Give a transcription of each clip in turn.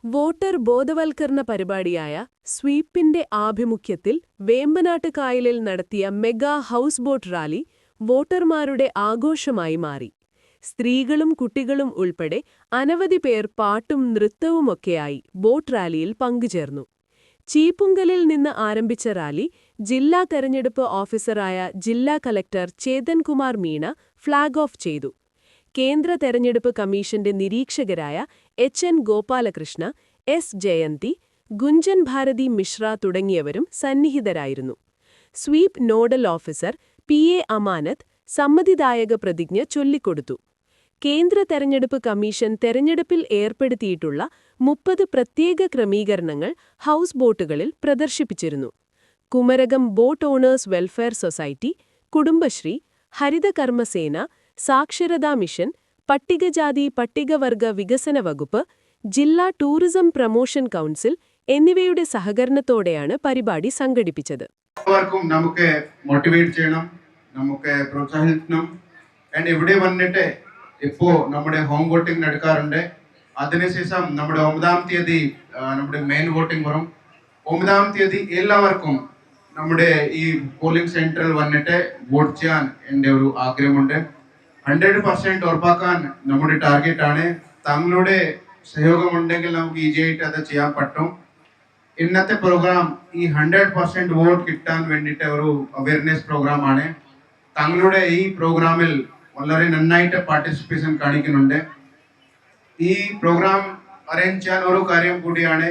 Voter ബോധവൽക്കരണ പരിപാടിയായ സ്വീപ്പിന്റെ ആഭിമുഖ്യത്തിൽ വേമ്പനാട്ട് കായലിൽ നടത്തിയ മെഗാ ഹൗസ് ബോട്ട് റാലി വോട്ടർമാരുടെ ആഘോഷമായി മാറി. സ്ത്രീകളും കുട്ടികളും ഉൾപ്പെടെ അനവധി പേർ പാട്ടും നൃത്തവുമൊക്കെയായി ബോട്ട് റാലിയിൽ പങ്കുചേർന്നു. ചീപ്പുങ്കലിൽ നിന്ന് ആരംഭിച്ച റാലി ജില്ലാ തെരഞ്ഞെടുപ്പ് ഓഫീസറായ ജില്ലാ collector Chetan Kumar Meena flag off ചെയ്തു. കേന്ദ്ര തെരഞ്ഞെടുപ്പ് കമ്മീഷന്റെ നിരീക്ഷകരായ എൻ ഗോപാലകൃഷ്ണ, എസ് ജയന്തി, ഗുഞ്ചൻ ഭാരതി മിശ്ര തുടങ്ങിയവരും സന്നിഹിതരായിരുന്നു. സ്വീപ് നോഡൽ ഓഫീസർ എ അമാനത്ത് സമ്മതിദായക പ്രതിജ്ഞ ചൊല്ലിക്കൊടുത്തു. കേന്ദ്ര തെരഞ്ഞെടുപ്പ് കമ്മീഷൻ തെരഞ്ഞെടുപ്പിൽ ഏർപ്പെടുത്തിയിട്ടുള്ള 30 പ്രത്യേക ക്രമീകരണങ്ങൾ ഹൗസ് ബോട്ടുകളിൽ പ്രദർശിപ്പിച്ചിരുന്നു. Kumarakom boat owners welfare society, Kudumbashree, Harithakarmasena, Saksharatha mission, പട്ടികജാതി പട്ടികവർഗ വികസന വകുപ്പ്, ജില്ലാ ടൂറിസം പ്രൊമോഷൻ കൗൺസിൽ എന്നിവയുടെ സഹകരണത്തോടെയാണ് പരിപാടി സംഘടിപ്പിച്ചത്. നമുക്ക് മോട്ടിവേറ്റ് ചെയ്യണം, നമുക്ക് പ്രോത്സാഹിപ്പിക്കണം. ഇവിടെ വന്നിട്ട് ഇപ്പോ നമ്മുടെ ഹോം വോട്ടിംഗ് നടക്കാറുണ്ട്. അതിനുശേഷം നമ്മുടെ 9-ാം തീയതി നമ്മുടെ മെയിൻ വോട്ടിംഗ് വരും. 9-ാം തീയതി എല്ലാവർക്കും നമ്മുടെ ഈ പോളിംഗ് സെന്ററിൽ വന്നിട്ട് വോട്ട് ചെയ്യാൻ എൻ്റെ ഒരു ആഗ്രഹമുണ്ട്. 100% ഉറപ്പാക്കാൻ നമ്മുടെ ടാർഗറ്റ് ആണ്. തങ്ങളുടെ സഹയോഗം ഉണ്ടെങ്കിൽ നമുക്ക് ഈസി ആയിട്ട് അത് ചെയ്യാൻ പറ്റും. ഇന്നത്തെ പ്രോഗ്രാം ഈ 100% വോട്ട് കിട്ടാൻ വേണ്ടിയിട്ട് ഒരു അവയർനെസ് പ്രോഗ്രാം ആണ്. തങ്ങളുടെ ഈ പ്രോഗ്രാമിൽ വളരെ നന്നായിട്ട് പാർട്ടിസിപ്പേഷൻ കാണിക്കുന്നുണ്ട്. ഈ പ്രോഗ്രാം അറേഞ്ച് ചെയ്യാൻ ഒരു കാര്യം കൂടിയാണ്.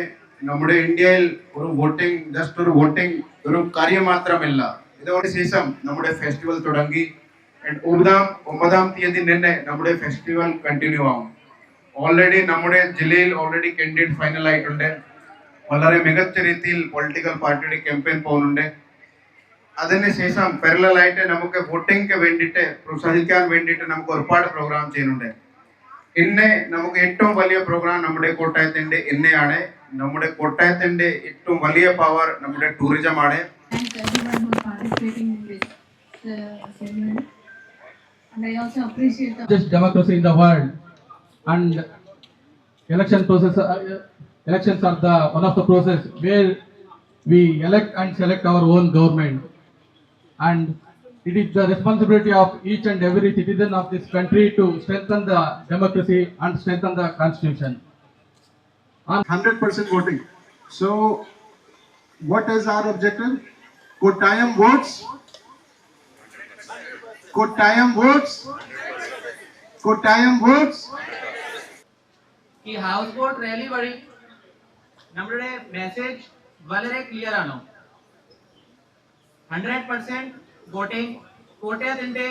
നമ്മുടെ ഇന്ത്യയിൽ ഒരു വോട്ടിംഗ് ജസ്റ്റ് ഒരു വോട്ടിംഗ് ഒരു കാര്യം മാത്രമല്ല. ഇതോടെ ശേഷം നമ്മുടെ ഫെസ്റ്റിവൽ തുടങ്ങി. 9-ാം തീയതി തന്നെ നമ്മുടെ ഫെസ്റ്റിവൽ കണ്ടിന്യൂ ആവും. ഓൾറെഡി നമ്മുടെ ജില്ലയിൽ ഓൾറെഡി കാൻഡിഡേറ്റ് ഫൈനൽ ആയിട്ടുണ്ട്. വളരെ മികച്ച രീതിയിൽ പൊളിറ്റിക്കൽ പാർട്ടിയുടെ ക്യാമ്പയിൻ പോകുന്നുണ്ട്. അതിനുശേഷം പാരലലായിട്ട് നമുക്ക് വോട്ടിംഗ് വേണ്ടിയിട്ട് പ്രോത്സാഹിക്കാൻ വേണ്ടിയിട്ട് നമുക്ക് ഒരുപാട് പ്രോഗ്രാം ചെയ്യുന്നുണ്ട്. ഇന്ന് നമുക്ക് ഏറ്റവും വലിയ പ്രോഗ്രാം നമ്മുടെ കോട്ടയത്തിന്റെ ഇന്നയാണ്. നമ്മുടെ കോട്ടയത്തിന്റെ ഏറ്റവും വലിയ പവർ നമ്മുടെ ടൂറിസമാണ്. And I also appreciate just democracy in the world, and elections are the one of the process where we elect and select our own government, and it is the responsibility of each and every citizen of this country to strengthen the democracy and strengthen the constitution. 100% voting. So what is our objective? Kottayam votes. Kottayam votes. Kottayam votes. ഈ house boat rally വഴി നമ്മുടെ message വളരെ clear ആണ്. 100% voting കോട്ടയത്തിന്റെ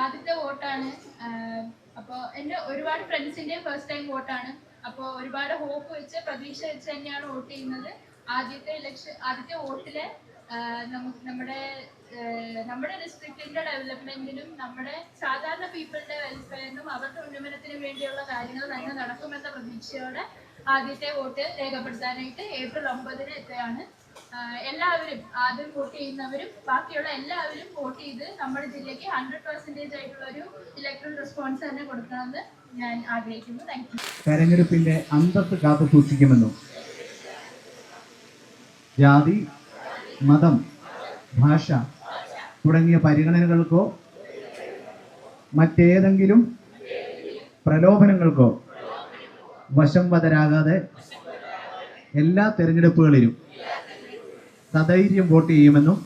ആദ്യത്തെ വോട്ടാണ്. അപ്പോൾ എൻ്റെ ഒരുപാട് ഫ്രണ്ട്സിന്റെ ഫസ്റ്റ് ടൈം വോട്ടാണ്. അപ്പോൾ ഒരുപാട് ഹോപ്പ് വെച്ച് പ്രതീക്ഷ വെച്ച് തന്നെയാണ് വോട്ട് ചെയ്യുന്നത്. ആദ്യത്തെ വോട്ടില് നമ്മുടെ ഡിസ്ട്രിക്റ്റിന്റെ ഡെവലപ്മെന്റിനും നമ്മുടെ സാധാരണ പീപ്പിളിന്റെ വെൽഫെയറിനും അവരുടെ ഉന്നമനത്തിനും വേണ്ടിയുള്ള കാര്യങ്ങൾ തന്നെ നടക്കുമെന്ന പ്രതീക്ഷയോടെ ആദ്യത്തെ വോട്ട് രേഖപ്പെടുത്താനായിട്ട് ഏപ്രിൽ 9-ന് എത്തുകയാണ്. എല്ലാവരും ആദ്യം വോട്ട് ചെയ്യുന്നവരും ബാക്കിയുള്ള എല്ലാവരും വോട്ട് ചെയ്ത് നമ്മുടെ ജില്ലയ്ക്ക് 100% ആയിട്ടുള്ള ഒരു ഇലക്ട്രൽ റെസ്പോൺസ് തന്നെ കൊടുക്കണമെന്ന് ഞാൻ ആഗ്രഹിക്കുന്നു. Thank you. തെരഞ്ഞെടുപ്പിന്റെ അന്തസ്സ് കാത്തു സൂക്ഷിക്കുമെന്നും ജാതി, മതം, ഭാഷ തുടങ്ങിയ പരിഗണനകൾക്കോ മറ്റേതെങ്കിലും പ്രലോഭനങ്ങൾക്കോ വശംവദരാകാതെ എല്ലാ തെരഞ്ഞെടുപ്പുകളിലും സധൈര്യം വോട്ട് ചെയ്യുമെന്നും